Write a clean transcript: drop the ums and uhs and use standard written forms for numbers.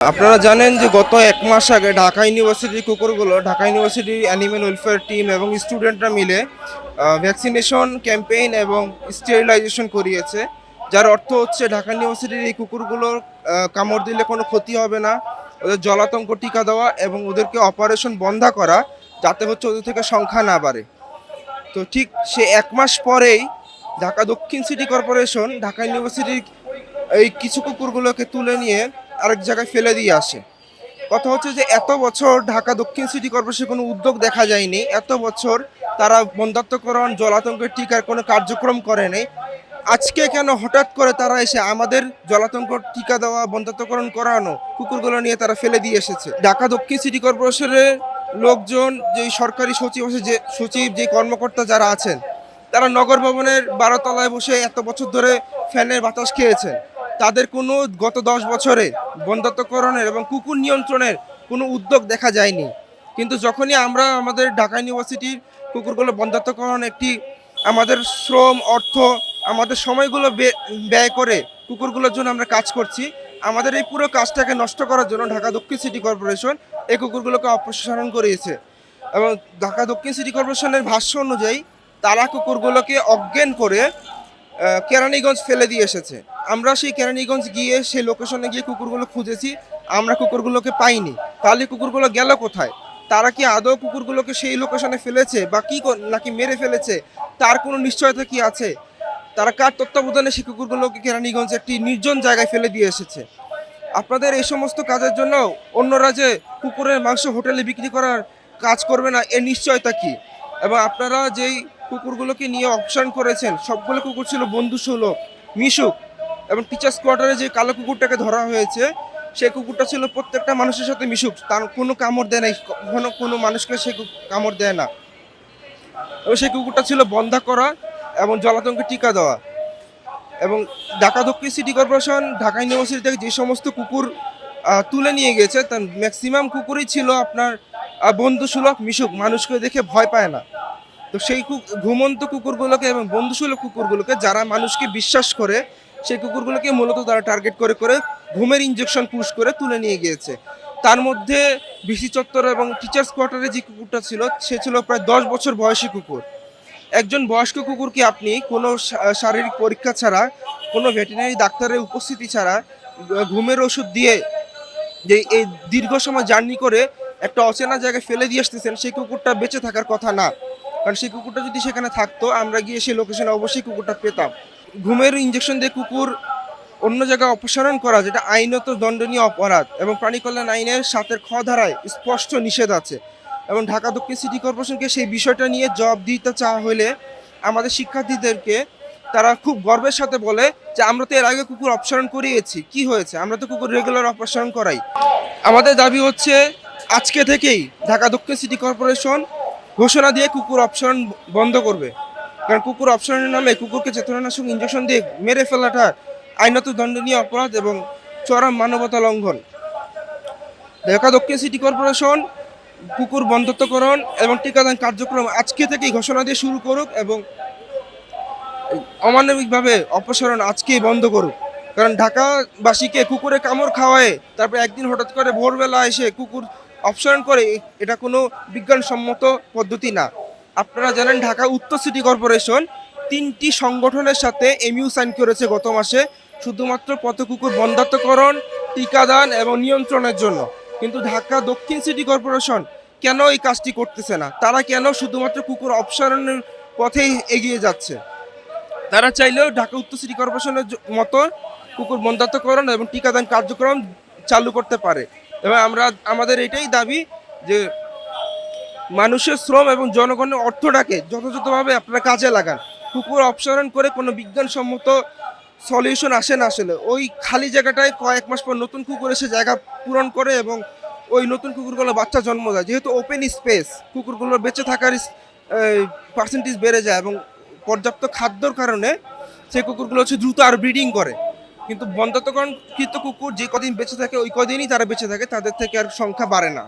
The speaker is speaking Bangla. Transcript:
আপনারা জানেন যে গত ১ মাস আগে ঢাকা ইউনিভার্সিটির কুকুরগুলো ঢাকা ইউনিভার্সিটির অ্যানিমেল ওয়েলফেয়ার টিম এবং স্টুডেন্টরা মিলে ভ্যাকসিনেশন ক্যাম্পেইন এবং স্টেরিলাইজেশন করিয়েছে। যার অর্থ হচ্ছে ঢাকা ইউনিভার্সিটির এই কুকুরগুলোর কামড় দিলে কোনো ক্ষতি হবে না, ওদের জলাতঙ্ক টিকা দেওয়া এবং ওদেরকে অপারেশন বন্ধ করা, যাতে হচ্ছে ওদের থেকে সংখ্যা না বাড়ে। তো ঠিক সে ১ মাস পরেই ঢাকা দক্ষিণ সিটি কর্পোরেশন ঢাকা ইউনিভার্সিটির এই কিছু কুকুরগুলোকে তুলে নিয়ে আরেক জায়গায় ফেলে দিয়ে আসে। কথা হচ্ছে যে এত বছর ঢাকা দক্ষিণ সিটি কর্পোরেশনের কোনো উদ্যোগ দেখা যায়নি, এত বছর তারা বন্ধ্যাত্বকরণ জলাতঙ্কের টিকার কোনো কার্যক্রম করেনি। আজকে কেন হঠাৎ করে তারা এসে আমাদের জলাতঙ্ক টিকা দেওয়া বন্ধ্যাত্বকরণ করানো কুকুরগুলো নিয়ে তারা ফেলে দিয়ে এসেছে। ঢাকা দক্ষিণ সিটি কর্পোরেশনের লোকজন, যে সরকারি সচিব আছে, যে সচিব, যে কর্মকর্তা যারা আছেন, তারা নগর ভবনের ১২ তলায় বসে এত বছর ধরে ফ্যানের বাতাস খেয়েছেন। তাদের কোনো গত ১০ বছরে বন্ধ্যাত্বকরণের এবং কুকুর নিয়ন্ত্রণের কোনো উদ্যোগ দেখা যায়নি। কিন্তু যখনই আমরা আমাদের ঢাকা ইউনিভার্সিটির কুকুরগুলো বন্ধ্যাত্বকরণ একটি আমাদের শ্রম, অর্থ, আমাদের সময়গুলো ব্যয় করে কুকুরগুলোর জন্য আমরা কাজ করছি, আমাদের এই পুরো কাজটাকে নষ্ট করার জন্য ঢাকা দক্ষিণ সিটি কর্পোরেশন এই কুকুরগুলোকে অপসারণ করিয়েছে। এবং ঢাকা দক্ষিণ সিটি কর্পোরেশনের ভাষ্য অনুযায়ী তারা কুকুরগুলোকে অজ্ঞান করে কেরানীগঞ্জ ফেলে দিয়ে এসেছে। আমরা সেই কেরানীগঞ্জ গিয়ে সেই লোকেশনে গিয়ে কুকুরগুলো খুঁজেছি, আমরা কুকুরগুলোকে পাইনি। তাহলে কুকুরগুলো গেল কোথায়? তারা কি আদৌ কুকুরগুলোকে সেই লোকেশনে ফেলেছে বা নাকি মেরে ফেলেছে, তার কোনো নিশ্চয়তা কি আছে? তারা কার তত্ত্বাবধানে সেই কুকুরগুলোকে কেরানীগঞ্জ একটি নির্জন জায়গায় ফেলে দিয়ে এসেছে? আপনাদের এই সমস্ত কাজের জন্য অন্যরা যে কুকুরের মাংস হোটেলে বিক্রি করার কাজ করবে না, এর নিশ্চয়তা কি? এবং আপনারা যেই কুকুরগুলোকে নিয়ে অপসারণ করেছেন, সবগুলো কুকুর ছিল বন্ধুসুলভ, মিশুক। এবং টিচার্স কোয়ার্টারে যে কালো কুকুরটাকে ধরা হয়েছে, সেই কুকুরটা ছিল প্রত্যেকটা মানুষের সাথে মিশুক, তার কোনো কামড় দেয় না, কখনো কোনো মানুষকে সে কামড় দেয় না। এবং সেই কুকুরটা ছিল বন্ধা করা এবং জলাতঙ্কের টিকা দেওয়া। এবং ঢাকা দক্ষিণ সিটি কর্পোরেশন ঢাকা ইউনিভার্সিটি থেকে যে সমস্ত কুকুর তুলে নিয়ে গেছে, তার ম্যাক্সিমাম কুকুরই ছিল আপনার বন্ধুসুলভ, মিশুক, মানুষকে দেখে ভয় পায় না। তো সেই ঘুমন্ত কুকুরগুলোকে এবং বন্ধুসুলভ কুকুরগুলোকে, যারা মানুষকে বিশ্বাস করে, সেই কুকুরগুলোকে মূলত তারা টার্গেট করে করে ঘুমের ইঞ্জেকশন পুশ করে তুলে নিয়ে গিয়েছে। তার মধ্যে বিসি চত্বর এবং টিচার্স কোয়ার্টারে যে কুকুরটা ছিল, সে ছিল প্রায় ১০ বছর বয়সী কুকুর। একজন বয়স্ক কুকুরকে আপনি কোনো শারীরিক পরীক্ষা ছাড়া, কোনো ভেটেরিনারি ডাক্তারের উপস্থিতি ছাড়া ঘুমের ওষুধ দিয়ে যে এই দীর্ঘ সময় জার্নি করে একটা অচেনা জায়গায় ফেলে দিয়ে আসতেছেন, সেই কুকুরটা বেঁচে থাকার কথা না। কারণ সেই কুকুরটা যদি সেখানে থাকতো, আমরা গিয়ে সেই লোকেশনে অবশ্যই কুকুরটা পেতাম। ঘুমের ইঞ্জেকশন দিয়ে কুকুর অন্য জায়গায় অপসারণ করা, যেটা আইনত দণ্ডনীয় অপরাধ এবং প্রাণী কল্যাণ আইনের ৭-এর খ ধারায় স্পষ্ট নিষেধ আছে। এবং ঢাকা দক্ষিণ সিটি কর্পোরেশনকে সেই বিষয়টা নিয়ে জবাব দিতে চাওয়া হলে আমাদের শিক্ষার্থীদেরকে তারা খুব গর্বের সাথে বলে যে আমরা তো এর আগে কুকুর অপসারণ করিয়েছি, কি হয়েছে, আমরা তো কুকুর রেগুলার অপসারণ করাই। আমাদের দাবি হচ্ছে আজকে থেকেই ঢাকা দক্ষিণ সিটি কর্পোরেশন ঘোষণা দিয়ে কুকুর অপসারণ বন্ধ করবে। কারণ কুকুর অপসারণের নামে কুকুরকে চেতনানাশক ইঞ্জেকশন দিয়ে মেরে ফেলাটা আইনত দণ্ডনীয় অপরাধ এবং চরম মানবতা লঙ্ঘন। ঢাকা দক্ষিণ সিটি কর্পোরেশন কুকুর বন্ধ্যাত্বকরণ এবং টিকাদান কার্যক্রম আজকে থেকেই ঘোষণা দিয়ে শুরু করুক এবং অমানবিকভাবে অপসারণ আজকেই বন্ধ করুক। কারণ ঢাকাবাসীকে কুকুরে কামড় খাওয়ায় তারপর একদিন হঠাৎ করে ভোরবেলা এসে কুকুর অপসারণ করে, এটা কোনো বিজ্ঞানসম্মত পদ্ধতি না। আপনারা জানেন ঢাকা উত্তর সিটি কর্পোরেশন ৩টি সংগঠনের সাথে এমইউ সাইন করেছে গত মাসে, শুধুমাত্র পথকুকুর বন্ধ্যাত্বকরণ, টিকাদান এবং নিয়ন্ত্রণের জন্য। কিন্তু ঢাকা দক্ষিণ সিটি কর্পোরেশন কেন এই কাজটি করতেছে না? তারা কেন শুধুমাত্র কুকুর অপসারণের পথেই এগিয়ে যাচ্ছে? তারা চাইলেও ঢাকা উত্তর সিটি কর্পোরেশনের মতো কুকুর বন্ধ্যাত্বকরণ এবং টিকাদান কার্যক্রম চালু করতে পারে। এবং আমাদের এটাই দাবি যে মানুষের শ্রম এবং জনগণের অর্থটাকে যথাযথভাবে আপনারা কাজে লাগান। কুকুর অপসারণ করে কোনো বিজ্ঞানসম্মত সলিউশন আসে না। আসলে ওই খালি জায়গাটায় কয়েক মাস পর নতুন কুকুর এসে জায়গা পূরণ করে এবং ওই নতুন কুকুরগুলো বাচ্চা জন্ম দেয়। যেহেতু ওপেন স্পেস, কুকুরগুলোর বেঁচে থাকার পার্সেন্টেজ বেড়ে যায় এবং পর্যাপ্ত খাদ্যর কারণে সেই কুকুরগুলো হচ্ছে দ্রুত আর ব্রিডিং করে। কিন্তু বন্ধ্যাত্বকরণকৃত কুকুর যে কদিন বেঁচে থাকে, ওই কদিনই তারা বেঁচে থাকে, তাদের থেকে আর সংখ্যা বাড়ে না।